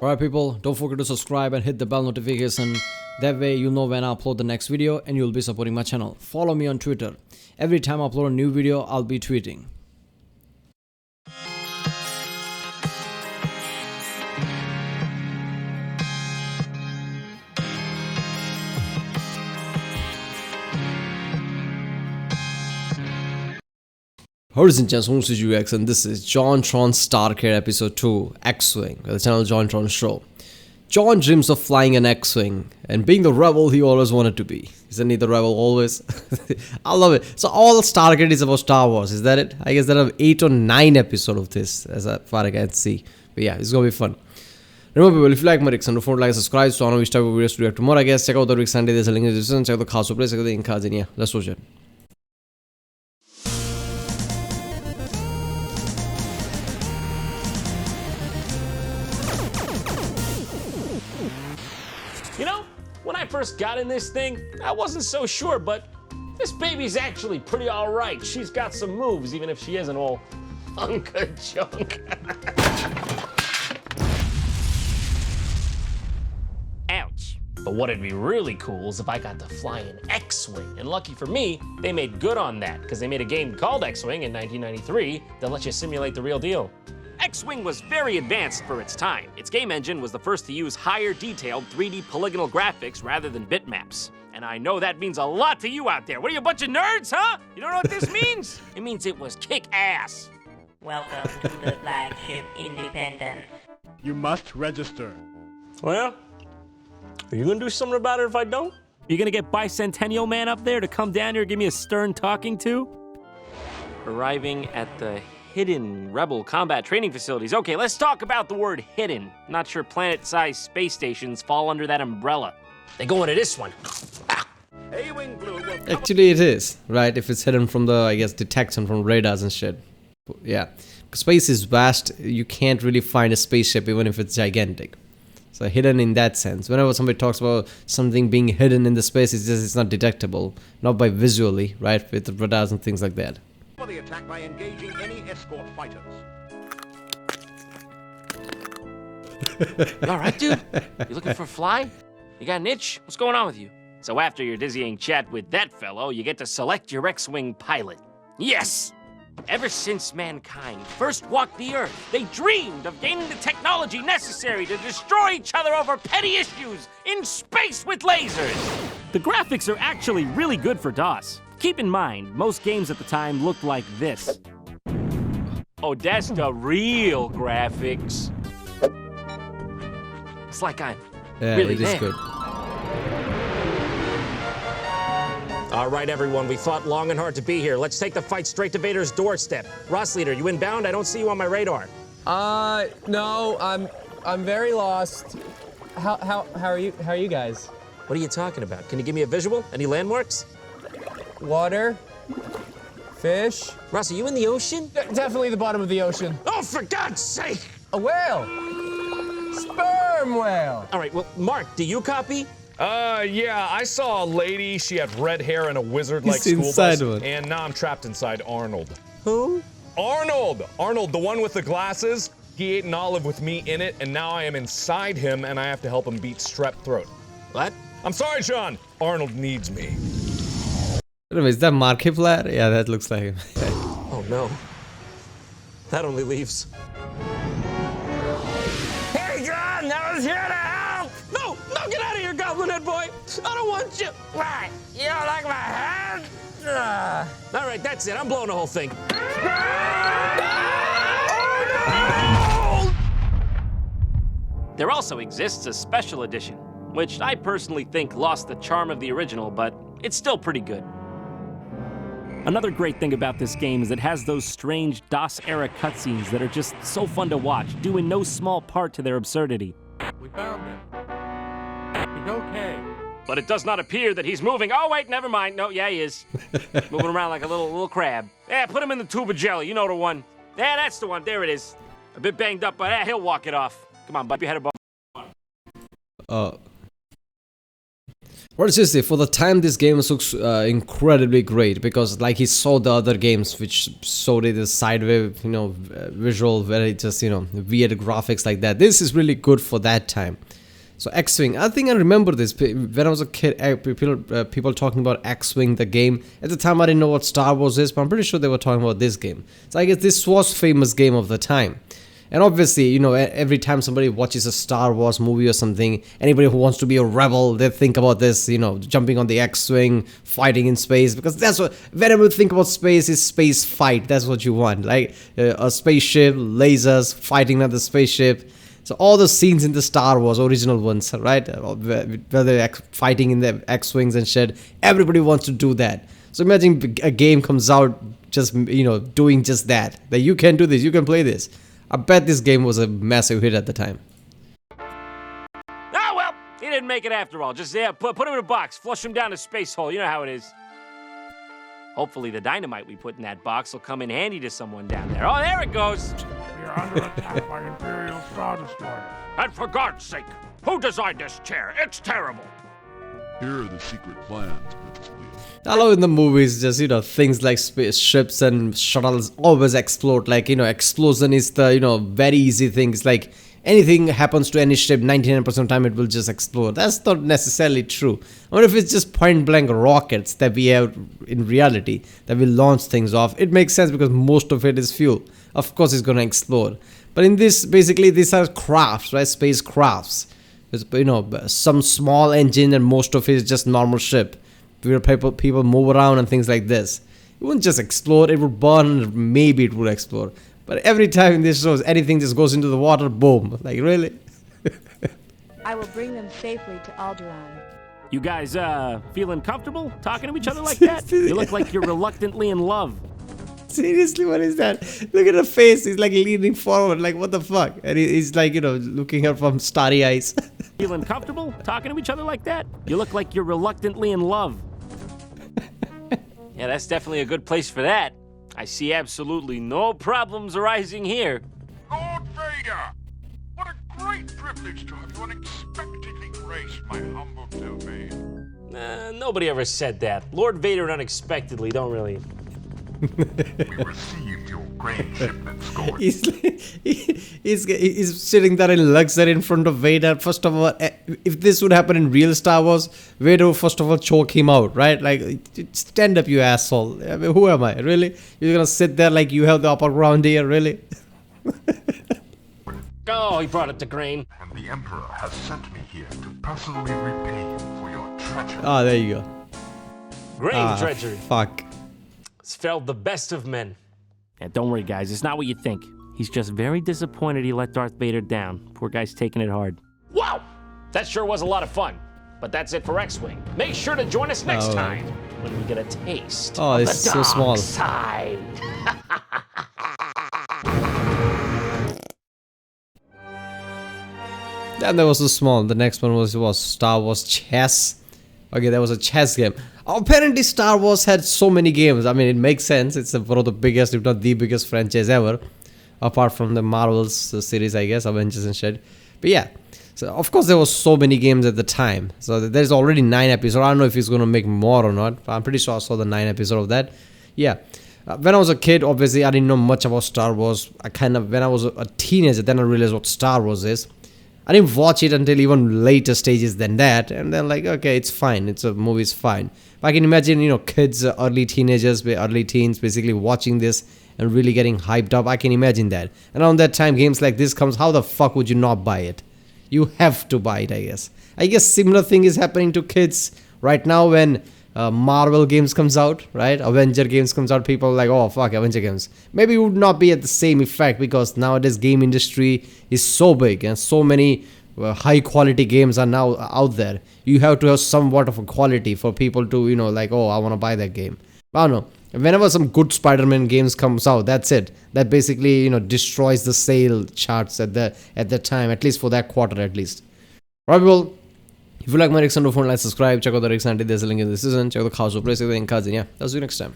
Alright people, don't forget to subscribe and hit the bell notification. That way you'll know when I upload the next video and you'll be supporting my channel. Follow me on Twitter. Every time I upload a new video, I'll be tweeting. Ladies and gentlemen, this is UX and this is JonTron's StarCade episode 2, X-Wing, the channel JonTron's show. John dreams of flying an X-Wing and being the rebel he always wanted to be. Isn't he the rebel always? I love it. So all StarCade is about Star Wars, is that it? I guess there are 8 or 9 episodes of this, as far as I can see. But yeah, it's gonna be fun. Remember people, if you like my reaction, don't forget to like and subscribe so I know which type of videos to react to more. I guess check out the week Sunday, there's a link in the description, check out the cast play, check out the ink cards in here. Let's watch it. You know, when I first got in this thing, I wasn't so sure, but this baby's actually pretty alright. She's got some moves, even if she isn't all hunka junk. Ouch. But what'd be really cool is if I got to fly an X-Wing. And lucky for me, they made good on that, because they made a game called X-Wing in 1993 that lets you simulate the real deal. X-Wing was very advanced for its time. Its game engine was the first to use higher detailed 3D polygonal graphics rather than bitmaps. And I know that means a lot to you out there. What are you, a bunch of nerds, huh? You don't know what this means? It means it was kick-ass. Welcome to the flagship Independent. You must register. Well, are you gonna do something about it if I don't? You gonna get Bicentennial Man up there to come down here and give me a stern talking to? Arriving at the hidden rebel combat training facilities. Okay, let's talk about the word hidden. Not sure planet-sized space stations fall under that umbrella. They go into this one. Actually it is, right? If it's hidden from the, I guess, detection from radars and shit. Yeah. Space is vast, you can't really find a spaceship even if it's gigantic. So hidden in that sense. Whenever somebody talks about something being hidden in the space, it's not detectable. Not by visually, right? With the radars and things like that. The attack by engaging any escort fighters. You all right, dude? You looking for a fly? You got an itch? What's going on with you? So after your dizzying chat with that fellow, you get to select your X-Wing pilot. Yes! Ever since mankind first walked the Earth, they dreamed of gaining the technology necessary to destroy each other over petty issues in space with lasers. The graphics are actually really good for DOS. Keep in mind, most games at the time looked like this. Oh, that's the real graphics. It's like I'm really it is there. good. All right, everyone, we fought long and hard to be here. Let's take the fight straight to Vader's doorstep. Ross Leader, you inbound? I don't see you on my radar. No, I'm very lost. How are you? How are you guys? What are you talking about? Can you give me a visual? Any landmarks? Water, fish. Ross, are you in the ocean? Definitely the bottom of the ocean. Oh, for God's sake! A whale. Sperm whale. All right, well, Mark, do you copy? Yeah, I saw a lady, she had red hair and a wizard-like He's school inside bus, one. and now I'm trapped inside Arnold. Who? Arnold! Arnold, the one with the glasses. He ate an olive with me in it, and now I am inside him, and I have to help him beat strep throat. What? I'm sorry, John. Arnold needs me. Is that Markiplier? Yeah, that looks like him. Oh, no. That only leaves. Hey, John! I was here to help! No! No, get out of here, Goblin Head Boy! I don't want you! Why? You don't like my hand? All right, that's it. I'm blowing the whole thing. There also exists a special edition, which I personally think lost the charm of the original, but it's still pretty good. Another great thing about this game is it has those strange DOS-era cutscenes that are just so fun to watch, due in no small part to their absurdity. We found him. He's okay. But it does not appear that he's moving. Oh, wait, never mind. No, yeah, he is. Moving around like a little crab. Yeah, put him in the tube of jelly. You know the one. Yeah, that's the one. There it is. A bit banged up, but he'll walk it off. Come on, bud. Your head above. What does say? For the time, this game looks incredibly great because, like, he saw the other games which showed it as sideway, visual, very just weird graphics like that. This is really good for that time. So X-Wing, I think I remember this when I was a kid. People talking about X-Wing, the game. At the time, I didn't know what Star Wars is, but I'm pretty sure they were talking about this game. So I guess this was famous game of the time. And obviously, every time somebody watches a Star Wars movie or something, anybody who wants to be a rebel, they think about this, jumping on the X-Wing, fighting in space, because that's what, whenever you think about space, is space fight. That's what you want, like a spaceship, lasers, fighting another spaceship. So all the scenes in the Star Wars original ones, right, where they're fighting in the X-Wings and shit, everybody wants to do that. So imagine a game comes out just, doing just that you can do this, you can play this. I bet this game was a massive hit at the time. Ah, well, he didn't make it after all. Just, put him in a box, flush him down a space hole. You know how it is. Hopefully the dynamite we put in that box will come in handy to someone down there. Oh, there it goes. We are under attack by Imperial Star Destroyers. And for God's sake, who designed this chair? It's terrible. Here are the secret plans, Princess Leia. I love in the movies, just, things like spaceships and shuttles always explode. Like, explosion is the, very easy thing. It's like anything happens to any ship, 99% of the time it will just explode. That's not necessarily true. I mean, if it's just point blank rockets that we have in reality, that will launch things off, it makes sense because most of it is fuel. Of course it's going to explode. But in this, basically, these are crafts, right? Space crafts. There's, some small engine and most of it is just normal ship. Where people move around and things like this. It wouldn't just explode, it would burn, maybe it would explode. But every time in this shows, anything just goes into the water, boom. Like, really? I will bring them safely to Alderaan. You guys, feeling comfortable talking to each other like that? You look like you're reluctantly in love. Seriously, what is that? Look at the face, he's like leaning forward, like what the fuck? And he's like, looking at her from starry eyes. Feeling comfortable talking to each other like that? You look like you're reluctantly in love. Yeah, that's definitely a good place for that. I see absolutely no problems arising here. Lord Vader! What a great privilege to have you unexpectedly grace my humble domain. Nobody ever said that. Lord Vader and unexpectedly don't really... We received your grain shipment score. He's sitting there in luxury in front of Vader. First of all, if this would happen in real Star Wars, Vader would first of all choke him out, right? Like, stand up, you asshole. I mean, who am I, really? You're gonna sit there like you have the upper ground here, really? Oh, he brought it to grain. And the Emperor has sent me here to personally repay you for your treachery. Ah, there you go. Grain treachery. Fuck. It's felled the best of men. Yeah, don't worry, guys. It's not what you think. He's just very disappointed he let Darth Vader down. Poor guy's taking it hard. Wow! That sure was a lot of fun. But that's it for X-Wing. Make sure to join us next time when we get a taste Oh, of it's the so dark small. side. Damn, that was so small. The next one was Star Wars Chess. Okay, that was a chess game. Apparently, Star Wars had so many games. I mean, it makes sense. It's one of the biggest, if not the biggest franchise ever. Apart from the Marvel's series, I guess, Avengers and shit. But yeah, so of course there was so many games at the time. So there's already 9 episodes. I don't know if he's going to make more or not. But I'm pretty sure I saw the 9 episode of that. Yeah. When I was a kid, obviously, I didn't know much about Star Wars. When I was a teenager, then I realized what Star Wars is. I didn't watch it until even later stages than that, and then like, okay, it's fine. It's a movie's fine. But I can imagine, kids, early teenagers, early teens, basically watching this and really getting hyped up. I can imagine that. And around that time, games like this comes. How the fuck would you not buy it? You have to buy it, I guess. I guess similar thing is happening to kids right now when Marvel games comes out, right? Avenger games comes out. People are like, oh fuck, Avenger games. Maybe it would not be at the same effect because nowadays game industry is so big and so many high quality games are now out there. You have to have somewhat of a quality for people to, like, oh, I want to buy that game. I don't know. Whenever some good Spider-Man games comes out, that's it. That basically, destroys the sale charts at the time, at least for that quarter, at least. Alright, well. If you like my reaction, don't forget to like, subscribe, check out the reaction, there's a link in the description, check out the house, place it in cards, and yeah, I'll see you next time.